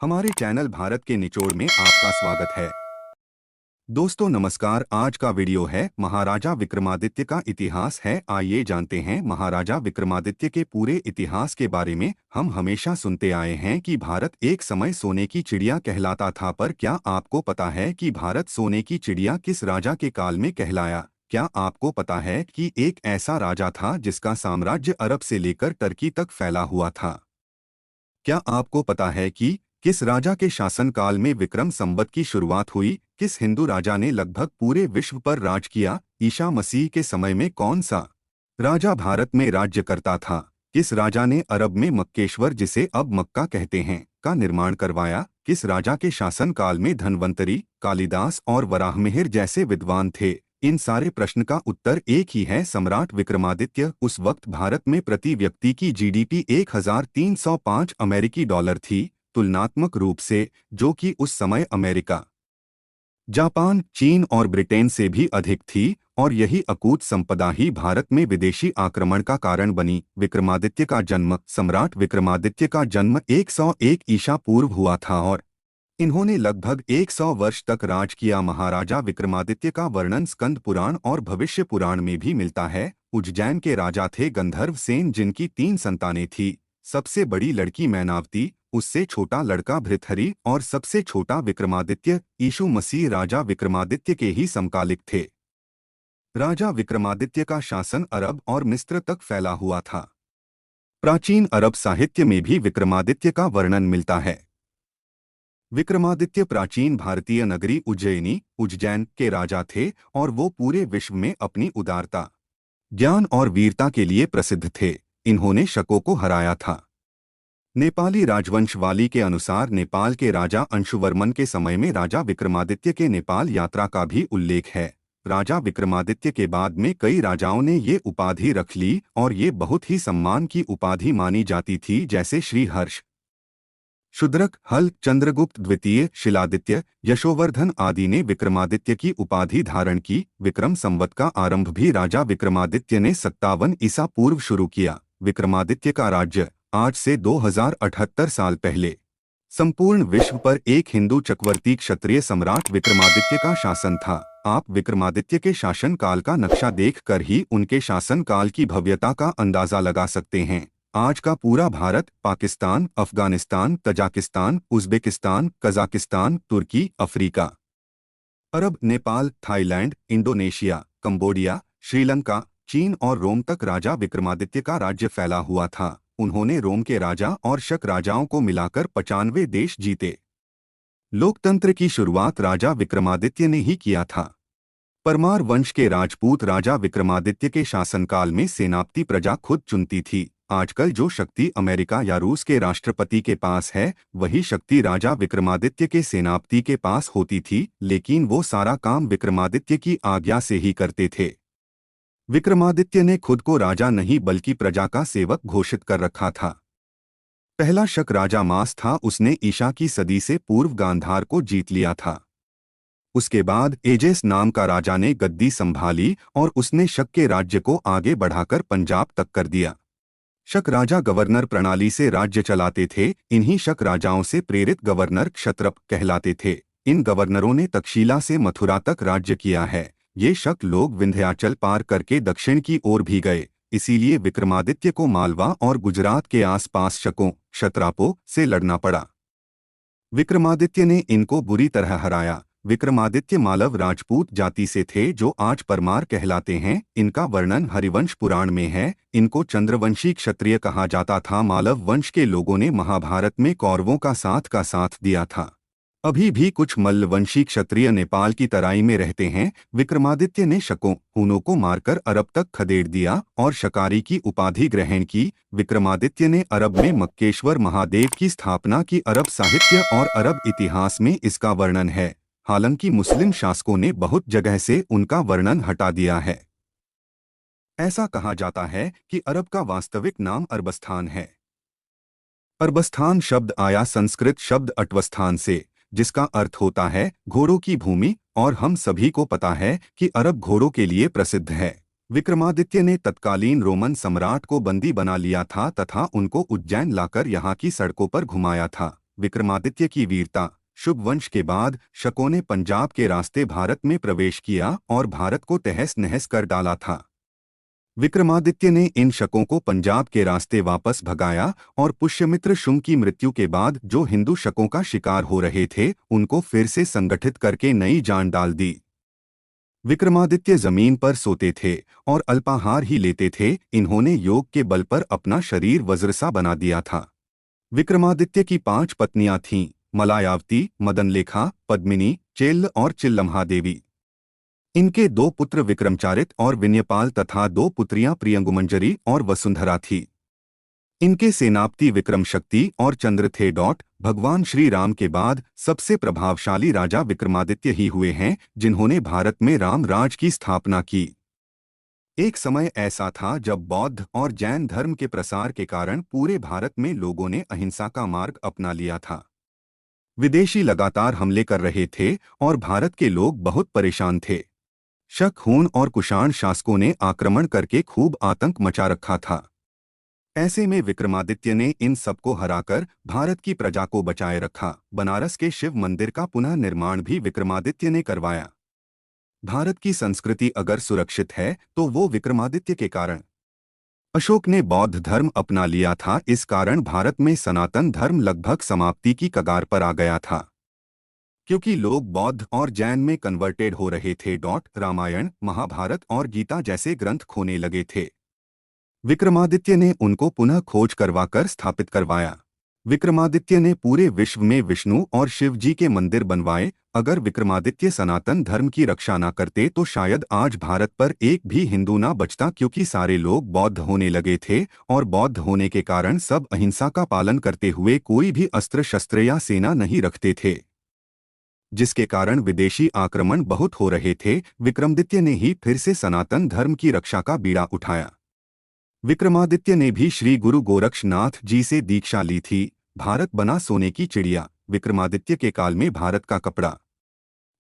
हमारे चैनल भारत के निचोड़ में आपका स्वागत है। दोस्तों नमस्कार। आज का वीडियो है महाराजा विक्रमादित्य का इतिहास है। आइए जानते हैं महाराजा विक्रमादित्य के पूरे इतिहास के बारे में। हम हमेशा सुनते आए हैं कि भारत एक समय सोने की चिड़िया कहलाता था, पर क्या आपको पता है कि भारत सोने की चिड़िया किस राजा के काल में कहलाया? क्या आपको पता है कि एक ऐसा राजा था जिसका साम्राज्य अरब से लेकर टर्की तक फैला हुआ था? क्या आपको पता है कि किस राजा के शासनकाल में विक्रम संवत की शुरुआत हुई? किस हिंदू राजा ने लगभग पूरे विश्व पर राज किया? ईसा मसीह के समय में कौन सा राजा भारत में राज्य करता था? किस राजा ने अरब में मक्केश्वर, जिसे अब मक्का कहते हैं, का निर्माण करवाया? किस राजा के शासनकाल में धन्वंतरी, कालिदास और वराहमिहिर जैसे विद्वान थे? इन सारे प्रश्न का उत्तर एक ही है, सम्राट विक्रमादित्य। उस वक्त भारत में प्रति व्यक्ति की जीडीपी 1305 अमेरिकी डॉलर थी, तुलनात्मक रूप से, जो कि उस समय अमेरिका, जापान, चीन और ब्रिटेन से भी अधिक थी, और यही अकूत संपदा ही भारत में विदेशी आक्रमण का कारण बनी। विक्रमादित्य का जन्म सम्राट विक्रमादित्य का जन्म 101 ईसा पूर्व हुआ था और इन्होंने लगभग 100 वर्ष तक राज किया। महाराजा विक्रमादित्य का वर्णन स्कंद पुराण और भविष्य पुराण में भी मिलता है। उज्जैन के राजा थे गंधर्व सेन, जिनकी 3 संतानें थी। सबसे बड़ी लड़की मैनावती, उससे छोटा लड़का भृतहरि और सबसे छोटा विक्रमादित्य। यीशु मसीह राजा विक्रमादित्य के ही समकालिक थे। राजा विक्रमादित्य का शासन अरब और मिस्र तक फैला हुआ था। प्राचीन अरब साहित्य में भी विक्रमादित्य का वर्णन मिलता है। विक्रमादित्य प्राचीन भारतीय नगरी उज्जैन के राजा थे और वो पूरे विश्व में अपनी उदारता, ज्ञान और वीरता के लिए प्रसिद्ध थे। इन्होंने शकों को हराया था। नेपाली राजवंशवाली के अनुसार नेपाल के राजा अंशुवर्मन के समय में राजा विक्रमादित्य के नेपाल यात्रा का भी उल्लेख है। राजा विक्रमादित्य के बाद में कई राजाओं ने ये उपाधि रख ली और ये बहुत ही सम्मान की उपाधि मानी जाती थी, जैसे श्री हर्ष, शूद्रक, हल, चंद्रगुप्त द्वितीय, शिलादित्य, यशोवर्धन आदि ने विक्रमादित्य की उपाधि धारण की। विक्रम संवत का आरंभ भी राजा विक्रमादित्य ने 57 ईसा पूर्व शुरू किया। विक्रमादित्य का राज्य आज से 2078 साल पहले संपूर्ण विश्व पर एक हिंदू चक्रवर्ती क्षत्रिय सम्राट विक्रमादित्य का शासन था। आप विक्रमादित्य के शासन काल का नक्शा देखकर ही उनके शासन काल की भव्यता का अंदाजा लगा सकते हैं। आज का पूरा Bharat, Pakistan, Afghanistan, Tajikistan, Uzbekistan, Kazakhstan, तुर्की, Africa, Arab, Nepal, Thailand, Indonesia, Cambodia, Sri Lanka, चीन और रोम तक राजा विक्रमादित्य का राज्य फैला हुआ था। उन्होंने रोम के राजा और शक राजाओं को मिलाकर 95 देश जीते। लोकतंत्र की शुरुआत राजा विक्रमादित्य ने ही किया था। परमार वंश के राजपूत राजा विक्रमादित्य के शासनकाल में सेनापति प्रजा खुद चुनती थी। आजकल जो शक्ति अमेरिका या रूस के राष्ट्रपति के पास है, वही शक्ति राजा विक्रमादित्य के सेनापति के पास होती थी, लेकिन वो सारा काम विक्रमादित्य की आज्ञा से ही करते थे। विक्रमादित्य ने खुद को राजा नहीं बल्कि प्रजा का सेवक घोषित कर रखा था। पहला शक राजा मास था। उसने ईसा की सदी से पूर्व गांधार को जीत लिया था। उसके बाद एजेस नाम का राजा ने गद्दी संभाली और उसने शक के राज्य को आगे बढ़ाकर पंजाब तक कर दिया। शक राजा गवर्नर प्रणाली से राज्य चलाते थे। इन्हीं शक राजाओं से प्रेरित गवर्नर क्षत्रप कहलाते थे। इन गवर्नरों ने तक्षशिला से मथुरा तक राज्य किया है। ये शक लोग विंध्याचल पार करके दक्षिण की ओर भी गए, इसीलिए विक्रमादित्य को मालवा और गुजरात के आसपास शकों, क्षत्रापों से लड़ना पड़ा। विक्रमादित्य ने इनको बुरी तरह हराया। विक्रमादित्य मालव राजपूत जाति से थे, जो आज परमार कहलाते हैं। इनका वर्णन हरिवंश पुराण में है। इनको चंद्रवंशी क्षत्रिय कहा जाता था। मालव वंश के लोगों ने महाभारत में कौरवों का साथ दिया था। अभी भी कुछ मल्लवंशी क्षत्रिय नेपाल की तराई में रहते हैं। विक्रमादित्य ने शकों, हूनों को मारकर अरब तक खदेड़ दिया और शकारी की उपाधि ग्रहण की। विक्रमादित्य ने अरब में मक्केश्वर महादेव की स्थापना की। अरब साहित्य और अरब इतिहास में इसका वर्णन है, हालांकि मुस्लिम शासकों ने बहुत जगह से उनका वर्णन हटा दिया है। ऐसा कहा जाता है कि अरब का वास्तविक नाम अरबस्तान है। अरबस्तान शब्द आया संस्कृत शब्द अटवस्थान से, जिसका अर्थ होता है घोड़ों की भूमि, और हम सभी को पता है कि अरब घोड़ों के लिए प्रसिद्ध है। विक्रमादित्य ने तत्कालीन रोमन सम्राट को बंदी बना लिया था तथा उनको उज्जैन लाकर यहाँ की सड़कों पर घुमाया था। विक्रमादित्य की वीरता। शुभ वंश के बाद शकों ने पंजाब के रास्ते भारत में प्रवेश किया और भारत को तहस नहस कर डाला था। विक्रमादित्य ने इन शकों को पंजाब के रास्ते वापस भगाया और पुष्यमित्र शुंग की मृत्यु के बाद जो हिंदू शकों का शिकार हो रहे थे उनको फिर से संगठित करके नई जान डाल दी। विक्रमादित्य जमीन पर सोते थे और अल्पाहार ही लेते थे। इन्होंने योग के बल पर अपना शरीर वज्रसा बना दिया था। विक्रमादित्य की 5 पत्नियां थीं: मलायावती, मदनलेखा, पद्मिनी, चेल्ल और चिल्लम्हा देवी। इनके 2 पुत्र विक्रमचारित और विन्यपाल तथा 2 पुत्रियां प्रियंगुमंजरी और वसुंधरा थी। इनके सेनापति विक्रम शक्ति और चंद्र थे। भगवान श्री राम के बाद सबसे प्रभावशाली राजा विक्रमादित्य ही हुए हैं जिन्होंने भारत में राम राज की स्थापना की। एक समय ऐसा था जब बौद्ध और जैन धर्म के प्रसार के कारण पूरे भारत में लोगों ने अहिंसा का मार्ग अपना लिया था। विदेशी लगातार हमले कर रहे थे और भारत के लोग बहुत परेशान थे। शक, हूण और कुषाण शासकों ने आक्रमण करके खूब आतंक मचा रखा था। ऐसे में विक्रमादित्य ने इन सबको हराकर भारत की प्रजा को बचाए रखा। बनारस के शिव मंदिर का पुनः निर्माण भी विक्रमादित्य ने करवाया। भारत की संस्कृति अगर सुरक्षित है तो वो विक्रमादित्य के कारण। अशोक ने बौद्ध धर्म अपना लिया था, इस कारण भारत में सनातन धर्म लगभग समाप्ति की कगार पर आ गया था। क्योंकि लोग बौद्ध और जैन में कन्वर्टेड हो रहे थे। रामायण, महाभारत और गीता जैसे ग्रंथ खोने लगे थे। विक्रमादित्य ने उनको पुनः खोज करवाकर स्थापित करवाया। विक्रमादित्य ने पूरे विश्व में विष्णु और शिव जी के मंदिर बनवाए। अगर विक्रमादित्य सनातन धर्म की रक्षा न करते तो शायद आज भारत पर एक भी हिंदू ना बचता, क्योंकि सारे लोग बौद्ध होने लगे थे और बौद्ध होने के कारण सब अहिंसा का पालन करते हुए कोई भी अस्त्र शस्त्र या सेना नहीं रखते थे, जिसके कारण विदेशी आक्रमण बहुत हो रहे थे। विक्रमादित्य ने ही फिर से सनातन धर्म की रक्षा का बीड़ा उठाया। विक्रमादित्य ने भी श्री गुरु गोरक्षनाथ जी से दीक्षा ली थी। भारत बना सोने की चिड़िया। विक्रमादित्य के काल में भारत का कपड़ा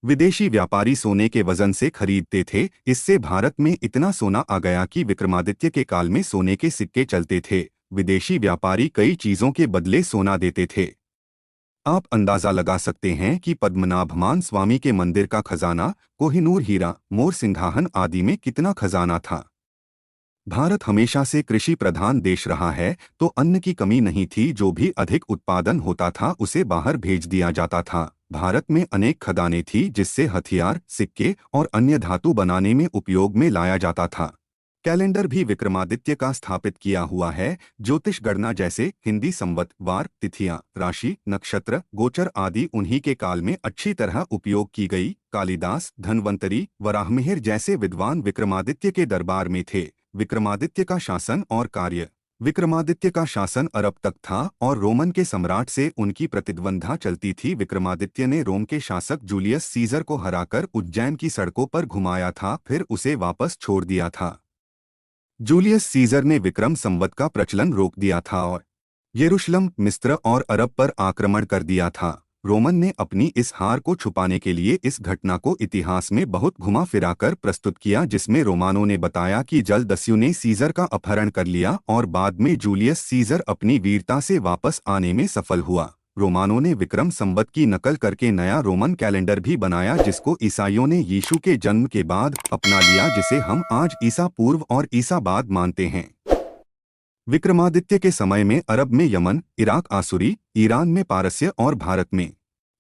विदेशी व्यापारी सोने के वजन से खरीदते थे। इससे भारत में इतना सोना आ गया कि विक्रमादित्य के काल में सोने के सिक्के चलते थे। विदेशी व्यापारी कई चीजों के बदले सोना देते थे। आप अंदाजा लगा सकते हैं कि पद्मनाभमान स्वामी के मंदिर का खजाना, कोहिनूर हीरा, मोर सिंघाहन आदि में कितना खजाना था। भारत हमेशा से कृषि प्रधान देश रहा है, तो अन्न की कमी नहीं थी। जो भी अधिक उत्पादन होता था उसे बाहर भेज दिया जाता था। भारत में अनेक खदानें थी जिससे हथियार, सिक्के और अन्य धातु बनाने में उपयोग में लाया जाता था। कैलेंडर भी विक्रमादित्य का स्थापित किया हुआ है। ज्योतिष गणना जैसे हिंदी संवत, वार, तिथियां, राशि, नक्षत्र, गोचर आदि उन्हीं के काल में अच्छी तरह उपयोग की गई। कालिदास, धन्वंतरी, वराहमिहिर जैसे विद्वान विक्रमादित्य के दरबार में थे। विक्रमादित्य का शासन और कार्य। विक्रमादित्य का शासन अरब तक था और रोमन के सम्राट से उनकी प्रतिद्वंद्विता चलती थी। विक्रमादित्य ने रोम के शासक जूलियस सीजर को हराकर उज्जैन की सड़कों पर घुमाया था, फिर उसे वापस छोड़ दिया था। जूलियस सीजर ने विक्रम संवत का प्रचलन रोक दिया था और यरूशलेम, मिस्र और अरब पर आक्रमण कर दिया था। रोमन ने अपनी इस हार को छुपाने के लिए इस घटना को इतिहास में बहुत घुमा फिराकर प्रस्तुत किया, जिसमें रोमानों ने बताया कि जलदस्यु ने सीजर का अपहरण कर लिया और बाद में जूलियस सीजर अपनी वीरता से वापस आने में सफल हुआ। रोमानों ने विक्रम संवत की नकल करके नया रोमन कैलेंडर भी बनाया, जिसको ईसाइयों ने यीशु के जन्म के बाद अपना लिया, जिसे हम आज ईसा पूर्व और ईसा बाद मानते हैं। विक्रमादित्य के समय में अरब में यमन, इराक आसुरी, ईरान में पारस्य और भारत में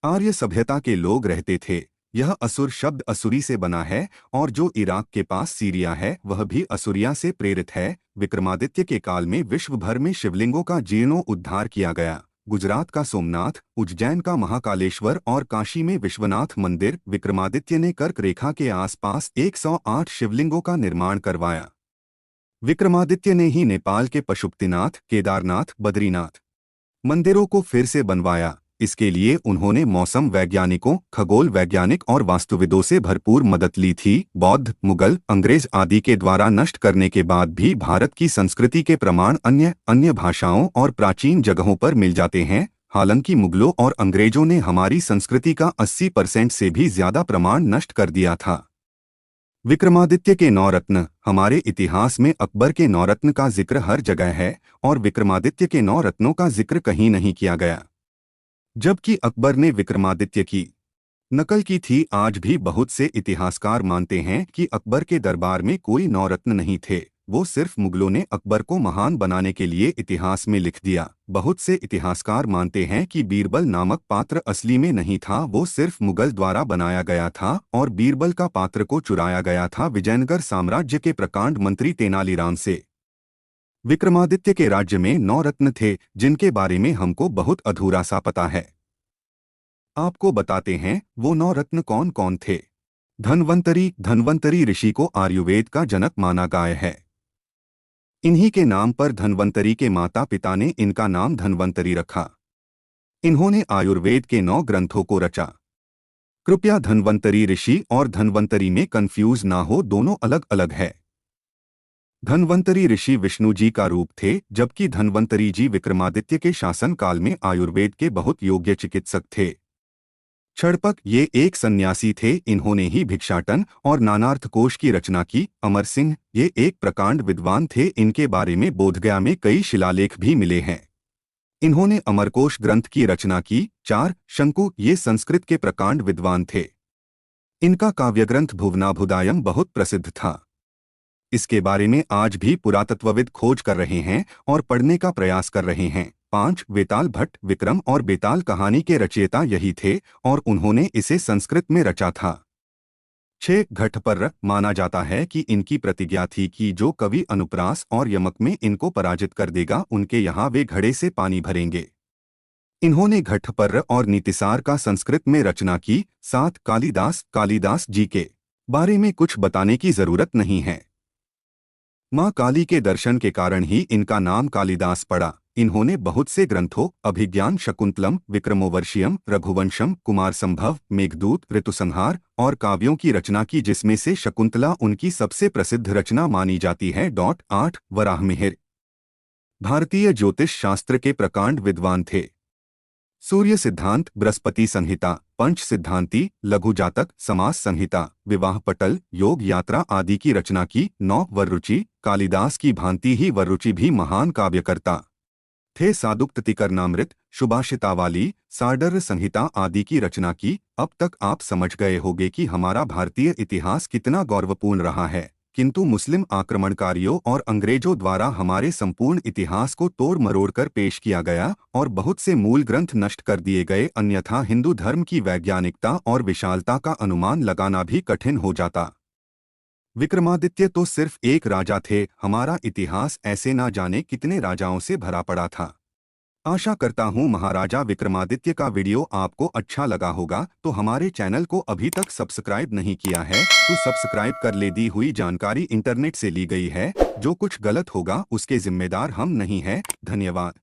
आर्य सभ्यता के लोग रहते थे। यह असुर शब्द असुरी से बना है और जो इराक के पास सीरिया है वह भी असुरिया से प्रेरित है। विक्रमादित्य के काल में विश्व भर में शिवलिंगों का जीर्णोद्धार किया गया। गुजरात का सोमनाथ, उज्जैन का महाकालेश्वर और काशी में विश्वनाथ मंदिर। विक्रमादित्य ने कर्क रेखा के आसपास 108 शिवलिंगों का निर्माण करवाया। विक्रमादित्य ने ही नेपाल के पशुपतिनाथ, केदारनाथ, बद्रीनाथ मंदिरों को फिर से बनवाया। इसके लिए उन्होंने मौसम वैज्ञानिकों, खगोल वैज्ञानिक और वास्तुविदों से भरपूर मदद ली थी। बौद्ध, मुगल, अंग्रेज आदि के द्वारा नष्ट करने के बाद भी भारत की संस्कृति के प्रमाण अन्य भाषाओं और प्राचीन जगहों पर मिल जाते हैं। हालांकि मुगलों और अंग्रेजों ने हमारी संस्कृति का 80% से भी ज्यादा प्रमाण नष्ट कर दिया था। विक्रमादित्य के 9 रत्न। हमारे इतिहास में अकबर के 9 रत्न का जिक्र हर जगह है और विक्रमादित्य के 9 रत्नों का जिक्र कहीं नहीं किया गया। जबकि अकबर ने विक्रमादित्य की नकल की थी। आज भी बहुत से इतिहासकार मानते हैं कि अकबर के दरबार में कोई नौरत्न नहीं थे। वो सिर्फ मुगलों ने अकबर को महान बनाने के लिए इतिहास में लिख दिया। बहुत से इतिहासकार मानते हैं कि बीरबल नामक पात्र असली में नहीं था, वो सिर्फ मुगल द्वारा बनाया गया था और बीरबल का पात्र को चुराया गया था विजयनगर साम्राज्य के प्रकांड मंत्री तेनालीराम से। विक्रमादित्य के राज्य में 9 रत्न थे जिनके बारे में हमको बहुत अधूरा सा पता है। आपको बताते हैं वो 9 रत्न कौन कौन थे। धन्वंतरी ऋषि को आयुर्वेद का जनक माना गया है। इन्हीं के नाम पर धन्वंतरी के माता पिता ने इनका नाम धन्वंतरी रखा। इन्होंने आयुर्वेद के 9 ग्रंथों को रचा। कृपया धन्वंतरी ऋषि और धन्वंतरी में कंफ्यूज ना हो, दोनों अलग अलग है। धन्वंतरी ऋषि विष्णु जी का रूप थे, जबकि धन्वंतरी जी विक्रमादित्य के शासन काल में आयुर्वेद के बहुत योग्य चिकित्सक थे। क्षणपक ये एक सन्यासी थे, इन्होंने ही भिक्षाटन और नानार्थ कोश की रचना की। अमर सिंह ये एक प्रकांड विद्वान थे, इनके बारे में बोधगया में कई शिलालेख भी मिले हैं। इन्होंने अमरकोश ग्रंथ की रचना की। 4 शंकु ये संस्कृत के प्रकांड विद्वान थे। इनका काव्यग्रंथ भुवनाभुदायम बहुत प्रसिद्ध था। इसके बारे में आज भी पुरातत्वविद खोज कर रहे हैं और पढ़ने का प्रयास कर रहे हैं। 5 वेताल भट्ट विक्रम और बेताल कहानी के रचयिता यही थे और उन्होंने इसे संस्कृत में रचा था। 6 घटपर्र माना जाता है कि इनकी प्रतिज्ञा थी कि जो कवि अनुप्रास और यमक में इनको पराजित कर देगा उनके यहाँ वे घड़े से पानी भरेंगे। इन्होंने घटपर्र और नीतिसार का संस्कृत में रचना की। 7 कालिदास जी के बारे में कुछ बताने की जरूरत नहीं है। माँ काली के दर्शन के कारण ही इनका नाम कालिदास पड़ा। इन्होंने बहुत से ग्रंथों अभिज्ञान शकुंतलम, विक्रमोर्वशीयम, रघुवंशम, कुमार संभव, मेघदूत, ऋतुसंहार और काव्यों की रचना की, जिसमें से शकुंतला उनकी सबसे प्रसिद्ध रचना मानी जाती है। 8 वराहमिहिर भारतीय ज्योतिष शास्त्र के प्रकांड विद्वान थे। सूर्य सिद्धांत, बृहस्पति संहिता, पंच सिद्धांति, लघु जातक, समास संहिता, विवाह पटल, योग यात्रा आदि की रचना की। 9 वररुचि कालिदास की भांति ही वररुचि भी महान काव्यकर्ता थे। सादुक्तिकरणामृत, सुभाषितावाली, सार्डर संहिता आदि की रचना की। अब तक आप समझ गए होंगे कि हमारा भारतीय इतिहास कितना गौरवपूर्ण रहा है, किंतु मुस्लिम आक्रमणकारियों और अंग्रेजों द्वारा हमारे संपूर्ण इतिहास को तोड़ मरोड़ कर पेश किया गया और बहुत से मूल ग्रंथ नष्ट कर दिए गए, अन्यथा हिंदू धर्म की वैज्ञानिकता और विशालता का अनुमान लगाना भी कठिन हो जाता। विक्रमादित्य तो सिर्फ एक राजा थे, हमारा इतिहास ऐसे ना जाने कितने राजाओं से भरा पड़ा था। आशा करता हूँ महाराजा विक्रमादित्य का वीडियो आपको अच्छा लगा होगा। तो हमारे चैनल को अभी तक सब्सक्राइब नहीं किया है तो सब्सक्राइब कर ले। दी हुई जानकारी इंटरनेट से ली गई है, जो कुछ गलत होगा उसके जिम्मेदार हम नहीं हैं। धन्यवाद।